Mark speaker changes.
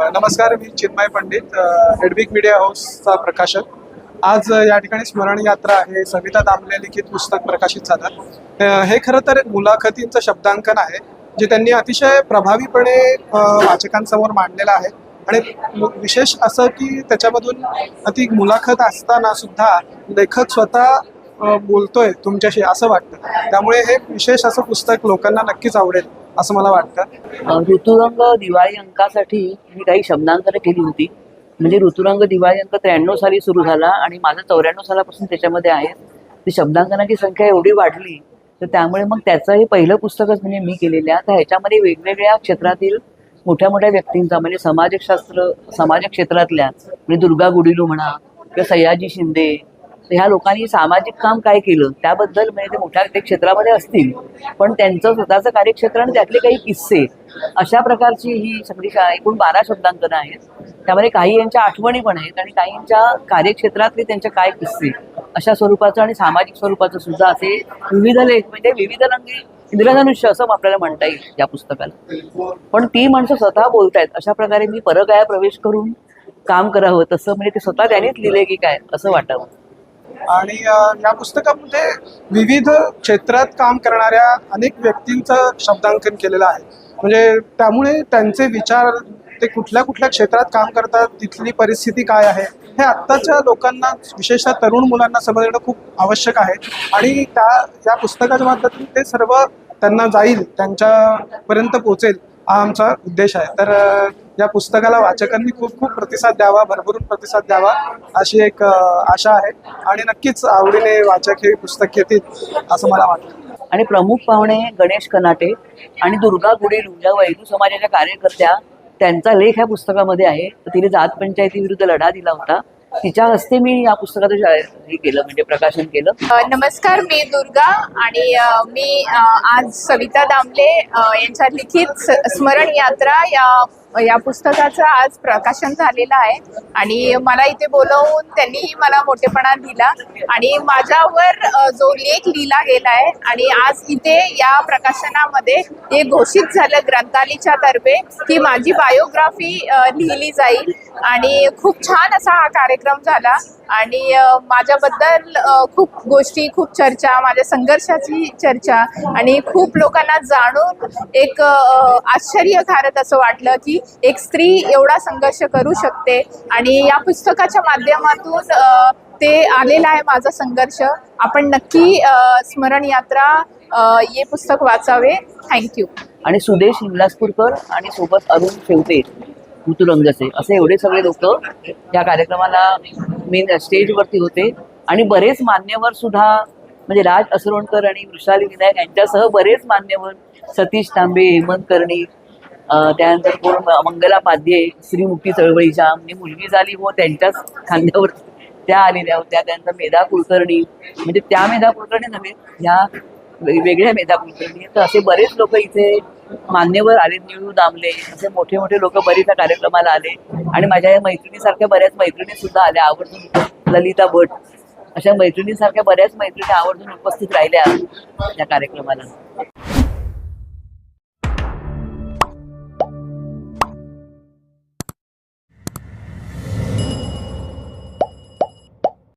Speaker 1: नमस्कार, मी Chinmay Pandit, Edvik media हाऊसचा प्रकाशक. आज या ठिकाणी स्मरण यात्रा आहे. सविता दामले लिखित पुस्तक प्रकाशित झालं. हे खरं तर मुलाखतींचं शब्दांकन आहे, जे त्यांनी अतिशय प्रभावीपणे वाचकांसमोर मांडलेलं आहे. आणि विशेष असं की त्याच्यामधून अति मुलाखत असताना सुद्धा लेखक स्वतः बोलतोय तुमच्याशी असं वाटतं. त्यामुळे हे विशेष असं पुस्तक लोकांना नक्कीच आवडेल असं मला वाटतं.
Speaker 2: ऋतुरंग दिवाळी अंकासाठी मी काही शब्दांकनं केली होती. म्हणजे ऋतुरंग दिवाळी अंक 93 साली सुरू झाला आणि माझं 94 सालापासून त्याच्यामध्ये आहे. ती शब्दांकनाची संख्या एवढी वाढली तर त्यामुळे मग त्याचं हे पहिलं पुस्तकच म्हणजे मी केलेल्या. तर ह्याच्यामध्ये वेगवेगळ्या क्षेत्रातील मोठ्या मोठ्या व्यक्तींचा म्हणजे समाज क्षेत्रातल्या म्हणजे दुर्गा गुडिलू म्हणा किंवा सयाजी शिंदे, ह्या लोकांनी सामाजिक काम काय केलं त्याबद्दल म्हणजे ते मोठ्या ते क्षेत्रामध्ये असतील पण त्यांचं स्वतःचं कार्यक्षेत्र आणि त्यातले काही किस्से, अशा प्रकारची ही सगळी एकूण 12 शब्दांकनं आहेत. त्यामध्ये काही यांच्या आठवणी पण आहेत आणि काहींच्या कार्यक्षेत्रातले त्यांचे काय किस्से अशा स्वरूपाचं आणि सामाजिक स्वरूपाचं सुद्धा असे विविध लेख म्हणजे विविध रंगी इंद्रधनुष्य असं आपल्याला म्हणता येईल या पुस्तकाला. पण ती माणसं स्वतः बोलतायत अशा प्रकारे मी परगाया प्रवेश करून काम करावं तसं म्हणजे ते स्वतः त्यांनीच लिहिले की काय असं वाटावं.
Speaker 1: आणि या पुस्तकामध्ये विविध क्षेत्रात काम करणाऱ्या अनेक व्यक्तींचं शब्दांकन केलेलं आहे. म्हणजे त्यामुळे त्यांचे विचार, ते कुठल्या कुठल्या क्षेत्रात काम करतात, तिथली परिस्थिती काय आहे, हे आत्ताच्या लोकांना विशेषतः तरुण मुलांना समजणं खूप आवश्यक आहे. आणि या पुस्तकाच्या माध्यमातून ते सर्व त्यांना जाईल, त्यांच्यापर्यंत पोहोचेल हा आमचा उद्देश आहे. तर या पुस्तकाला वाचकांनी खूप खूप प्रतिसाद द्यावा, भरभरून प्रतिसाद द्यावा अशी एक आशा आहे. आणि नक्कीच आवडीने वाचक हे पुस्तक घेतील असं मला वाटतं.
Speaker 2: आणि प्रमुख पाहुणे गणेश कनाटे आणि दुर्गा गुडिलू या वैदू समाजाच्या कार्यकर्त्या, त्यांचा लेख ह्या पुस्तकामध्ये आहे. तर तिने जात पंचायती विरुद्ध लढा दिला होता. तिच्या हस्ते मी या पुस्तकाचं हे केलं म्हणजे प्रकाशन केलं.
Speaker 3: नमस्कार, मी दुर्गा आणि मी आज सविता दामले यांच्या लिखित स्मरण यात्रा या पुस्तकाचं आज प्रकाशन झालेलं आहे. आणि मला इथे बोलवून त्यांनी मला मोठेपणा दिला आणि माझ्यावर जो लेख लिहिला गेला आहे आणि आज इथे या प्रकाशनामध्ये हे घोषित झालं ग्रंथालयाच्या तर्फे की माझी बायोग्राफी लिहिली जाईल. आणि खूप छान असा हा कार्यक्रम झाला आणि माझ्याबद्दल खूप गोष्टी, खूप चर्चा, माझ्या संघर्षाची चर्चा आणि खूप लोकांना जाणून एक आश्चर्यकारक असं वाटलं की एक स्त्री एवढा संघर्ष करू शकते. आणि या पुस्तकाच्या माध्यमातून ते आलेला आहे माझा संघर्ष. आपण नक्की स्मरण यात्रा हे पुस्तक वाचावे. थँक्यू.
Speaker 2: आणि सुदेश हिंगलाजपूरकर आणि सोबत अरुण शेवते ऋतुरंगचे असे एवढे सगळे लोक या कार्यक्रमाला मेन स्टेजवरती होते. आणि बरेच मान्यवर सुद्धा म्हणजे राज असरोणकर आणि वृषाली विनायक यांच्यासह बरेच मान्यवर, सतीश तांबे, हेमंत कर्णिक, त्यानंतर कोण मंगला पाध्ये, श्रीमुखी चळवळीच्या म्हणजे मुलगी झाली हो त्यांच्याच खांद्यावर त्या आलेल्या होत्या. त्यानंतर मेधा कुलकर्णी, म्हणजे त्या मेधा कुलकर्णी नव्हे, ह्या वेगळ्या मेधा कुलकर्णी. तर असे बरेच लोक इथे मान्यवर आले. निळू दामले असे मोठे मोठे लोक बरेच त्या कार्यक्रमाला आले. आणि माझ्या या मैत्रिणीसारख्या बऱ्याच मैत्रिणी सुद्धा आल्या आवर्जून. ललिता भट अशा मैत्रिणीसारख्या बऱ्याच मैत्रिणी आवर्जून उपस्थित राहिल्या या कार्यक्रमाला.